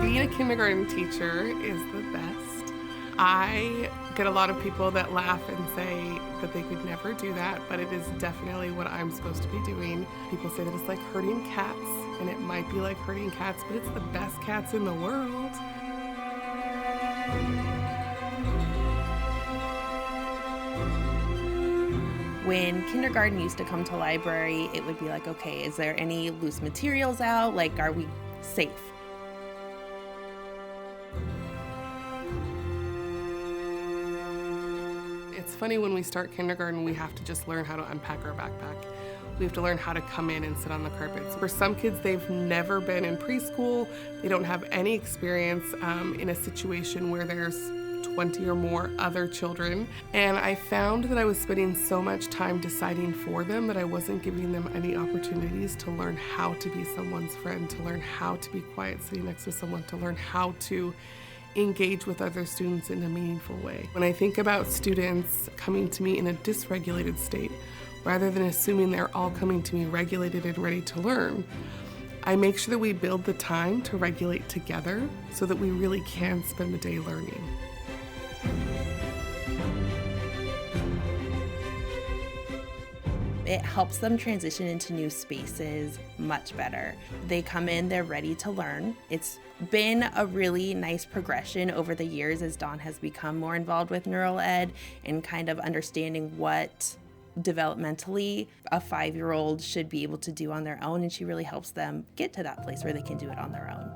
Being a kindergarten teacher is the best. I get a lot of people that laugh and say that they could never do that, but it is definitely what I'm supposed to be doing. People say that it's like herding cats, and it might be like herding cats, but it's the best cats in the world. When kindergarten used to come to library, it would be like, okay, is there any loose materials out? Like, are we safe? It's funny, when we start kindergarten, we have to just learn how to unpack our backpack. We have to learn how to come in and sit on the carpets. For some kids, they've never been in preschool. They don't have any experience in a situation where there's 20 or more other children. And I found that I was spending so much time deciding for them that I wasn't giving them any opportunities to learn how to be someone's friend, to learn how to be quiet sitting next to someone, to learn how to engage with other students in a meaningful way. When I think about students coming to me in a dysregulated state, rather than assuming they're all coming to me regulated and ready to learn, I make sure that we build the time to regulate together so that we really can spend the day learning. It helps them transition into new spaces much better. They come in, they're ready to learn. It's been a really nice progression over the years as Dawn has become more involved with neural ed and kind of understanding what developmentally a 5-year-old should be able to do on their own, and she really helps them get to that place where they can do it on their own.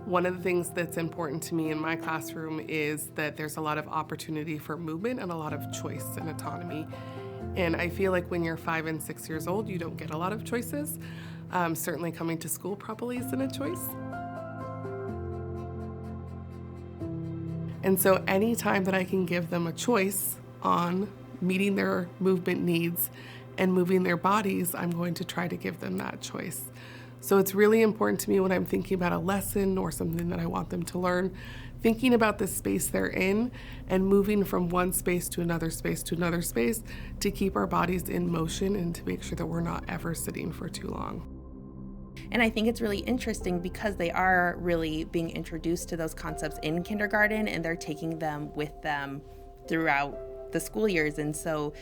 One of the things that's important to me in my classroom is that there's a lot of opportunity for movement and a lot of choice and autonomy. And I feel like when you're 5 and 6 years old, you don't get a lot of choices. Certainly coming to school probably isn't a choice. And so anytime that I can give them a choice on meeting their movement needs and moving their bodies, I'm going to try to give them that choice. So it's really important to me when I'm thinking about a lesson or something that I want them to learn, thinking about the space they're in and moving from one space to another space to another space to keep our bodies in motion and to make sure that we're not ever sitting for too long. And I think it's really interesting because they are really being introduced to those concepts in kindergarten, and they're taking them with them throughout the school years. And so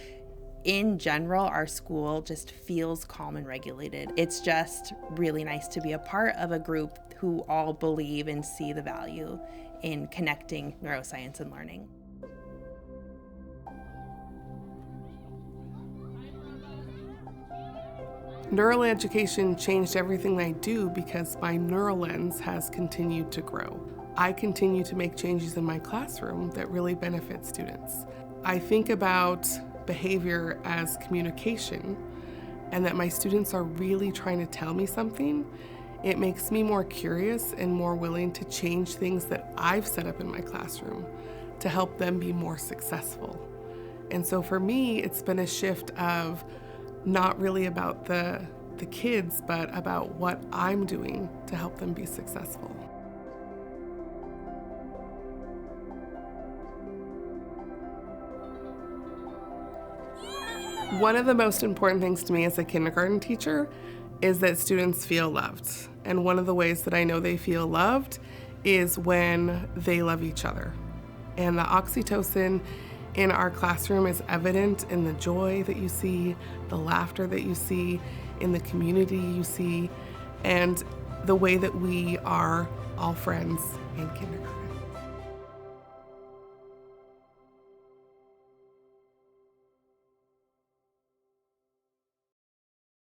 in general, our school just feels calm and regulated. It's just really nice to be a part of a group who all believe and see the value in connecting neuroscience and learning. Neural education changed everything I do because my neural lens has continued to grow. I continue to make changes in my classroom that really benefit students. I think about behavior as communication, and that my students are really trying to tell me something. It makes me more curious and more willing to change things that I've set up in my classroom to help them be more successful. And so for me, it's been a shift of not really about the kids, but about what I'm doing to help them be successful. One of the most important things to me as a kindergarten teacher is that students feel loved. And one of the ways that I know they feel loved is when they love each other. And the oxytocin in our classroom is evident in the joy that you see, the laughter that you see, in the community you see, and the way that we are all friends in kindergarten.